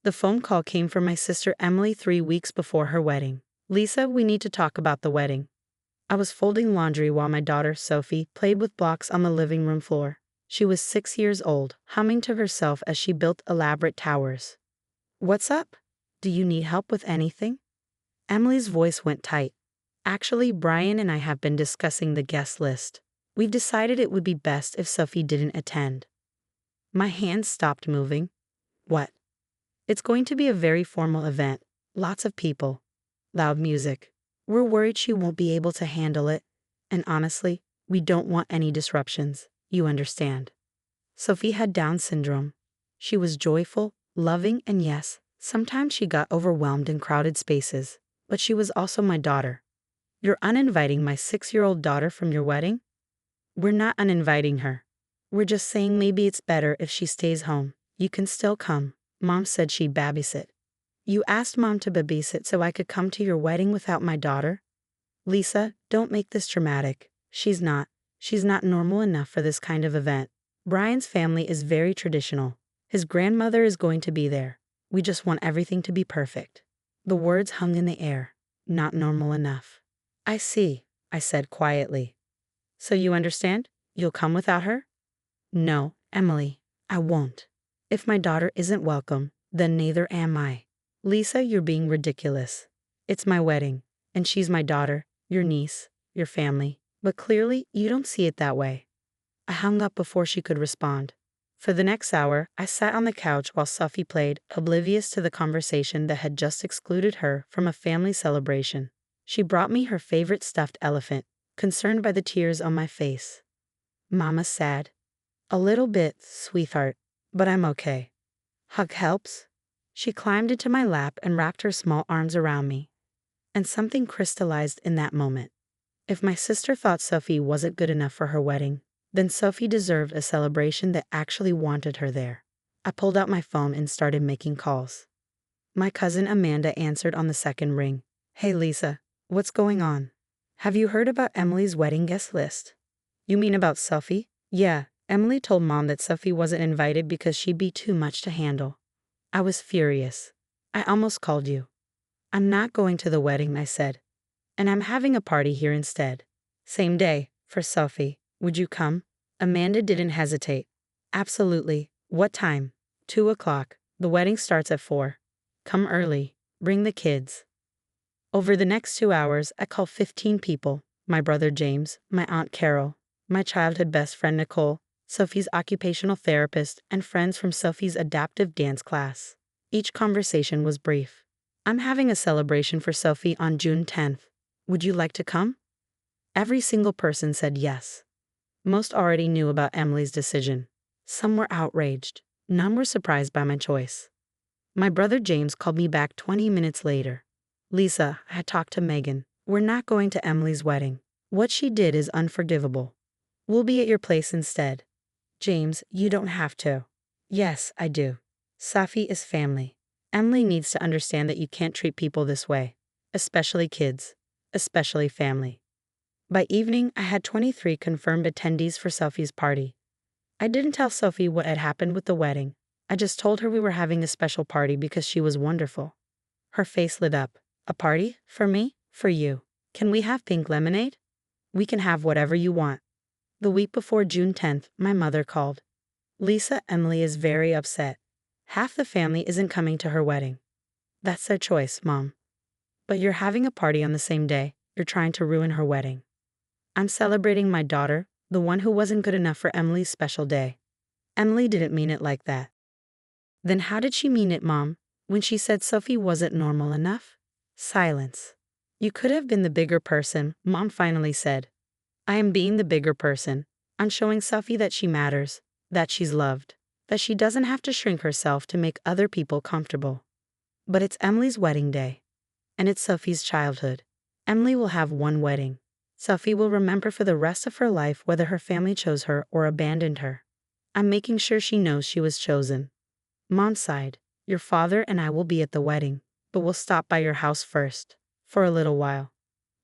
The phone call came from my sister Emily 3 weeks before her wedding. "Lisa, we need to talk about the wedding." I was folding laundry while my daughter, Sophie, played with blocks on the living room floor. She was 6 years old, humming to herself as she built elaborate towers. "What's up? Do you need help with anything?" Emily's voice went tight. "Actually, Brian and I have been discussing the guest list. We've decided it would be best if Sophie didn't attend." My hands stopped moving. "What?" "It's going to be a very formal event. Lots of people. Loud music. We're worried she won't be able to handle it. And honestly, we don't want any disruptions. You understand." Sophie had Down syndrome. She was joyful, loving, and yes, sometimes she got overwhelmed in crowded spaces. But she was also my daughter. "You're uninviting my 6-year-old daughter from your wedding?" "We're not uninviting her. We're just saying maybe it's better if she stays home. You can still come. Mom said she'd babysit." "You asked Mom to babysit so I could come to your wedding without my daughter?" "Lisa, don't make this dramatic. She's not normal enough for this kind of event. Brian's family is very traditional. His grandmother is going to be there. We just want everything to be perfect." The words hung in the air. Not normal enough. "I see," I said quietly. "So you understand? You'll come without her?" "No, Emily, I won't. If my daughter isn't welcome, then neither am I." "Lisa, you're being ridiculous. It's my wedding, and she's my daughter, your niece, your family. But clearly, you don't see it that way." I hung up before she could respond. For the next hour, I sat on the couch while Sophie played, oblivious to the conversation that had just excluded her from a family celebration. She brought me her favorite stuffed elephant, concerned by the tears on my face. "Mama's sad." "A little bit, sweetheart, but I'm okay." "Hug helps?" She climbed into my lap and wrapped her small arms around me. And something crystallized in that moment. If my sister thought Sophie wasn't good enough for her wedding, then Sophie deserved a celebration that actually wanted her there. I pulled out my phone and started making calls. My cousin Amanda answered on the second ring. "Hey Lisa, what's going on? Have you heard about Emily's wedding guest list?" "You mean about Sophie?" "Yeah, Emily told Mom that Sophie wasn't invited because she'd be too much to handle." I was furious. "I almost called you." "I'm not going to the wedding," I said. "And I'm having a party here instead. Same day, for Sophie. Would you come?" Amanda didn't hesitate. "Absolutely. What time?" 2 o'clock. The wedding starts at 4. "Come early. Bring the kids." Over the next 2 hours, I called 15 people. My brother James, my aunt Carol, my childhood best friend Nicole, Sophie's occupational therapist, and friends from Sophie's adaptive dance class. Each conversation was brief. "I'm having a celebration for Sophie on June 10th. Would you like to come?" Every single person said yes. Most already knew about Emily's decision. Some were outraged. None were surprised by my choice. My brother James called me back 20 minutes later. "Lisa, I talked to Megan. We're not going to Emily's wedding. What she did is unforgivable. We'll be at your place instead." "James, you don't have to." "Yes, I do. Sophie is family. Emily needs to understand that you can't treat people this way. Especially kids. Especially family." By evening, I had 23 confirmed attendees for Sophie's party. I didn't tell Sophie what had happened with the wedding. I just told her we were having a special party because she was wonderful. Her face lit up. "A party? For me? For you? Can we have pink lemonade?" "We can have whatever you want." The week before June 10th, my mother called. "Lisa, Emily is very upset. Half the family isn't coming to her wedding." "That's their choice, Mom." "But you're having a party on the same day. You're trying to ruin her wedding." "I'm celebrating my daughter, the one who wasn't good enough for Emily's special day." "Emily didn't mean it like that." "Then how did she mean it, Mom, when she said Sophie wasn't normal enough?" Silence. "You could have been the bigger person," Mom finally said. "I am being the bigger person. I'm showing Sophie that she matters, that she's loved, that she doesn't have to shrink herself to make other people comfortable." "But it's Emily's wedding day. And it's Sophie's childhood. Emily will have one wedding. Sophie will remember for the rest of her life whether her family chose her or abandoned her. I'm making sure she knows she was chosen." Mom sighed. "Your father and I will be at the wedding, but we'll stop by your house first, for a little while."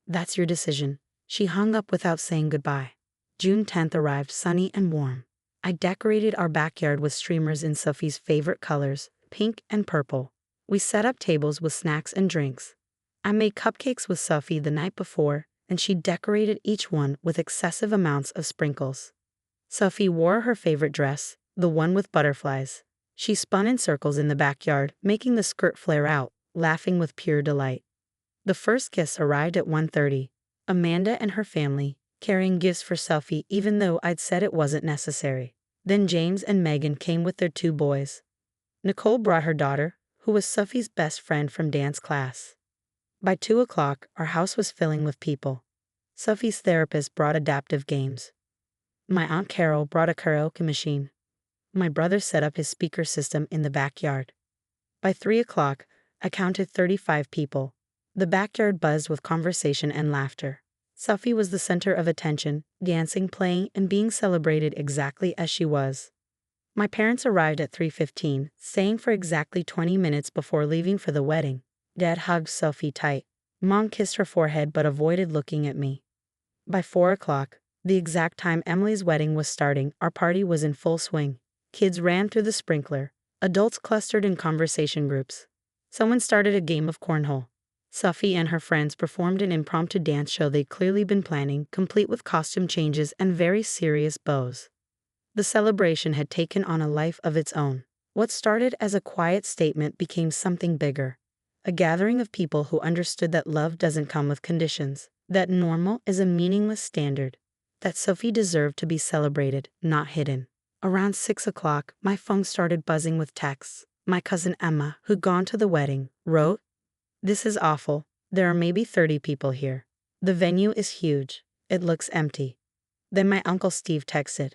"That's your decision." She hung up without saying goodbye. June 10th arrived sunny and warm. I decorated our backyard with streamers in Sophie's favorite colors, pink and purple. We set up tables with snacks and drinks. I made cupcakes with Sophie the night before, and she decorated each one with excessive amounts of sprinkles. Sophie wore her favorite dress, the one with butterflies. She spun in circles in the backyard, making the skirt flare out, laughing with pure delight. The first guests arrived at 1:30. Amanda and her family, carrying gifts for Sophie even though I'd said it wasn't necessary. Then James and Megan came with their 2 boys. Nicole brought her daughter, who was Sophie's best friend from dance class. By 2 o'clock, our house was filling with people. Sophie's therapist brought adaptive games. My Aunt Carol brought a karaoke machine. My brother set up his speaker system in the backyard. By 3 o'clock, I counted 35 people. The backyard buzzed with conversation and laughter. Sophie was the center of attention, dancing, playing, and being celebrated exactly as she was. My parents arrived at 3:15, staying for exactly 20 minutes before leaving for the wedding. Dad hugged Sophie tight. Mom kissed her forehead but avoided looking at me. By 4 o'clock, the exact time Emily's wedding was starting, our party was in full swing. Kids ran through the sprinkler. Adults clustered in conversation groups. Someone started a game of cornhole. Sophie and her friends performed an impromptu dance show they'd clearly been planning, complete with costume changes and very serious bows. The celebration had taken on a life of its own. What started as a quiet statement became something bigger. A gathering of people who understood that love doesn't come with conditions, that normal is a meaningless standard, that Sophie deserved to be celebrated, not hidden. Around 6 o'clock, my phone started buzzing with texts. My cousin Emma, who'd gone to the wedding, wrote, "This is awful. There are maybe 30 people here. The venue is huge. It looks empty." Then my Uncle Steve texted,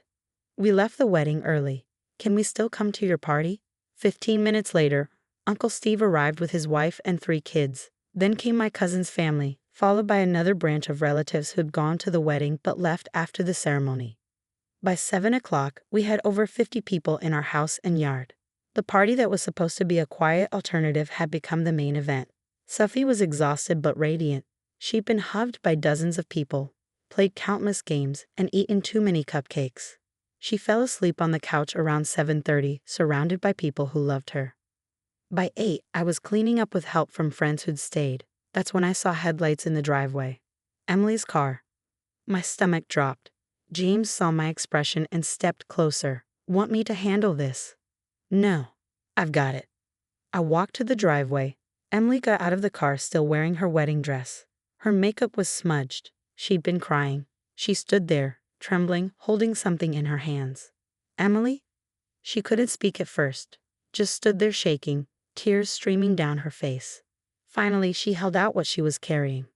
"We left the wedding early. Can we still come to your party?" 15 minutes later, Uncle Steve arrived with his wife and 3 kids. Then came my cousin's family, followed by another branch of relatives who'd gone to the wedding but left after the ceremony. By 7 o'clock, we had over 50 people in our house and yard. The party that was supposed to be a quiet alternative had become the main event. Sophie was exhausted but radiant. She'd been hugged by dozens of people, played countless games, and eaten too many cupcakes. She fell asleep on the couch around 7:30, surrounded by people who loved her. By 8, I was cleaning up with help from friends who'd stayed. That's when I saw headlights in the driveway. Emily's car. My stomach dropped. James saw my expression and stepped closer. "Want me to handle this?" "No. I've got it." I walked to the driveway. Emily got out of the car still wearing her wedding dress. Her makeup was smudged. She'd been crying. She stood there, trembling, holding something in her hands. "Emily?" She couldn't speak at first. Just stood there shaking, tears streaming down her face. Finally, she held out what she was carrying.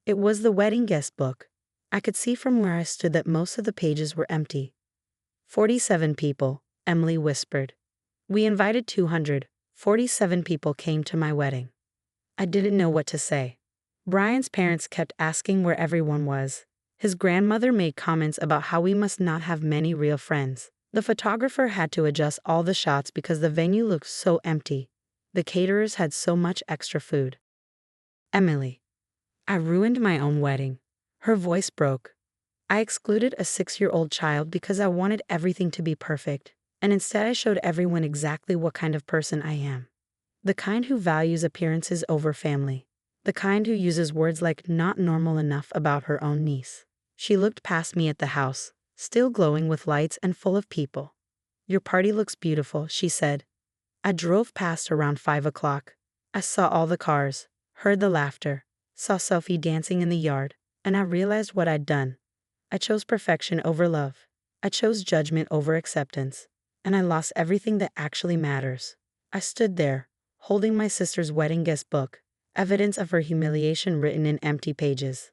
It was the wedding guest book. I could see from where I stood that most of the pages were empty. 47 people, Emily whispered. "We invited 200. 47 people came to my wedding." I didn't know what to say. Brian's parents kept asking where everyone was. His grandmother made comments about how we must not have many real friends. The photographer had to adjust all the shots because the venue looked so empty. The caterers had so much extra food. "Emily, I ruined my own wedding." Her voice broke. "I excluded a 6-year-old child because I wanted everything to be perfect, and instead I showed everyone exactly what kind of person I am. The kind who values appearances over family. The kind who uses words like not normal enough about her own niece." She looked past me at the house, still glowing with lights and full of people. "Your party looks beautiful," she said. I drove past around 5 o'clock. I saw all the cars, heard the laughter, saw Sophie dancing in the yard, and I realized what I'd done. I chose perfection over love. I chose judgment over acceptance, and I lost everything that actually matters. I stood there, holding my sister's wedding guest book, evidence of her humiliation written in empty pages.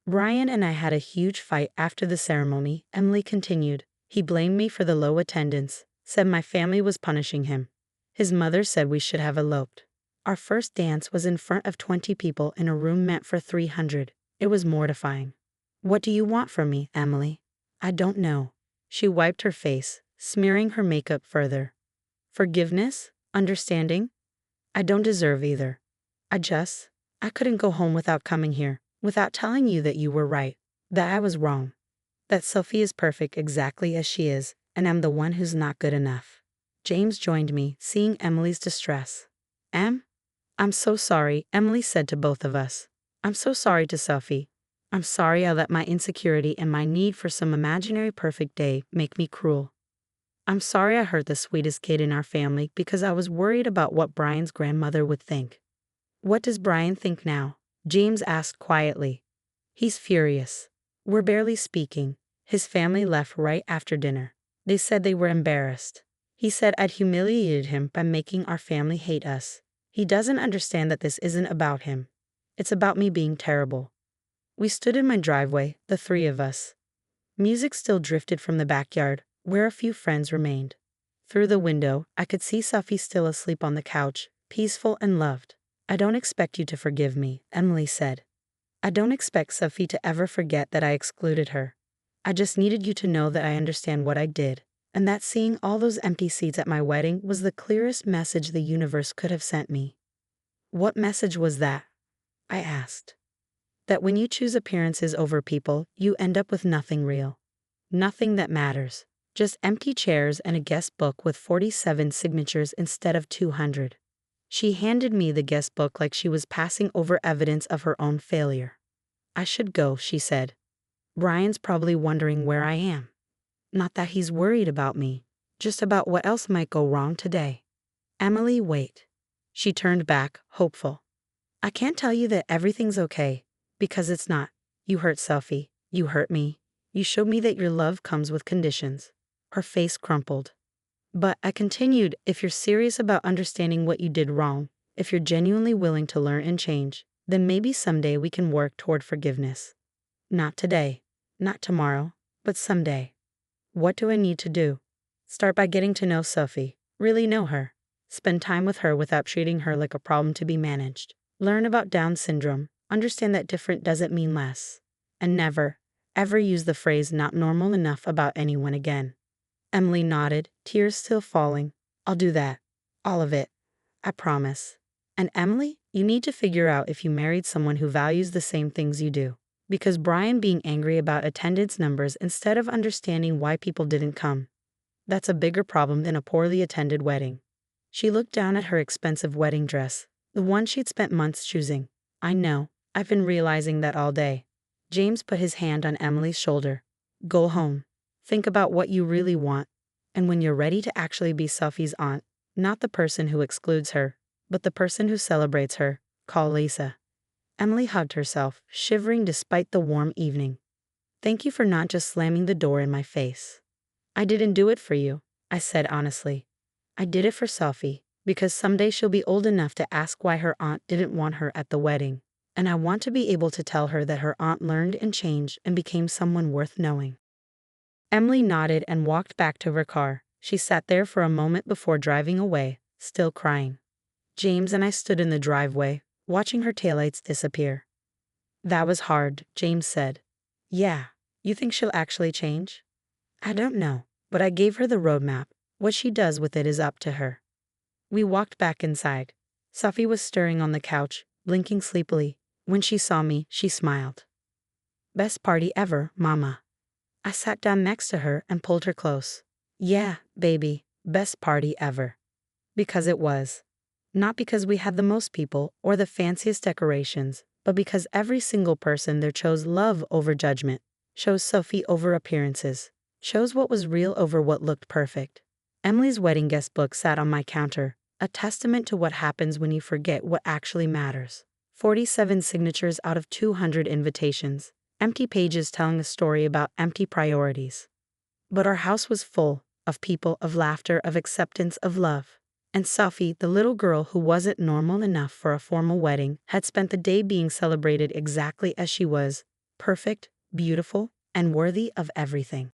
"Brian and I had a huge fight after the ceremony," Emily continued. "He blamed me for the low attendance, said my family was punishing him. His mother said we should have eloped. Our first dance was in front of 20 people in a room meant for 300. It was mortifying." "What do you want from me, Emily?" "I don't know." She wiped her face, smearing her makeup further. "Forgiveness? Understanding? I don't deserve either. I couldn't go home without coming here, without telling you that you were right, that I was wrong, that Sophie is perfect exactly as she is, and I'm the one who's not good enough." James joined me, seeing Emily's distress. I'm so sorry, Emily said to both of us. I'm so sorry to Sophie. I'm sorry I let my insecurity and my need for some imaginary perfect day make me cruel. I'm sorry I hurt the sweetest kid in our family because I was worried about what Brian's grandmother would think. What does Brian think now? James asked quietly. He's furious. We're barely speaking. His family left right after dinner. They said they were embarrassed. He said I'd humiliated him by making our family hate us. He doesn't understand that this isn't about him. It's about me being terrible. We stood in my driveway, the three of us. Music still drifted from the backyard, where a few friends remained. Through the window, I could see Sophie still asleep on the couch, peaceful and loved. I don't expect you to forgive me, Emily said. I don't expect Sophie to ever forget that I excluded her. I just needed you to know that I understand what I did, and that seeing all those empty seats at my wedding was the clearest message the universe could have sent me. What message was that? I asked. That when you choose appearances over people, you end up with nothing real. Nothing that matters. Just empty chairs and a guest book with 47 signatures instead of 200. She handed me the guest book like she was passing over evidence of her own failure. I should go, she said. Brian's probably wondering where I am. Not that he's worried about me, just about what else might go wrong today. Emily, wait. She turned back, hopeful. I can't tell you that everything's okay, because it's not. You hurt Sophie. You hurt me. You showed me that your love comes with conditions. Her face crumpled. But I continued, if you're serious about understanding what you did wrong, if you're genuinely willing to learn and change, then maybe someday we can work toward forgiveness. Not today, not tomorrow, but someday. What do I need to do? Start by getting to know Sophie, really know her. Spend time with her without treating her like a problem to be managed. Learn about Down syndrome, understand that different doesn't mean less. And never, ever use the phrase not normal enough about anyone again. Emily nodded, tears still falling. I'll do that. All of it. I promise. And Emily, you need to figure out if you married someone who values the same things you do. Because Brian being angry about attendance numbers instead of understanding why people didn't come. That's a bigger problem than a poorly attended wedding. She looked down at her expensive wedding dress, the one she'd spent months choosing. I know. I've been realizing that all day. James put his hand on Emily's shoulder. Go home. Think about what you really want, and when you're ready to actually be Sophie's aunt, not the person who excludes her, but the person who celebrates her, call Lisa. Emily hugged herself, shivering despite the warm evening. Thank you for not just slamming the door in my face. I didn't do it for you, I said honestly. I did it for Sophie, because someday she'll be old enough to ask why her aunt didn't want her at the wedding, and I want to be able to tell her that her aunt learned and changed and became someone worth knowing. Emily nodded and walked back to her car. She sat there for a moment before driving away, still crying. James and I stood in the driveway, watching her taillights disappear. That was hard, James said. Yeah, you think she'll actually change? I don't know, but I gave her the roadmap. What she does with it is up to her. We walked back inside. Sophie was stirring on the couch, blinking sleepily. When she saw me, she smiled. Best party ever, Mama. I sat down next to her and pulled her close. Yeah, baby, best party ever. Because it was. Not because we had the most people or the fanciest decorations, but because every single person there chose love over judgment, chose Sophie over appearances, chose what was real over what looked perfect. Emily's wedding guest book sat on my counter, a testament to what happens when you forget what actually matters. 47 signatures out of 200 invitations. Empty pages telling a story about empty priorities. But our house was full of people, of laughter, of acceptance, of love. And Sophie, the little girl who wasn't normal enough for a formal wedding, had spent the day being celebrated exactly as she was, perfect, beautiful, and worthy of everything.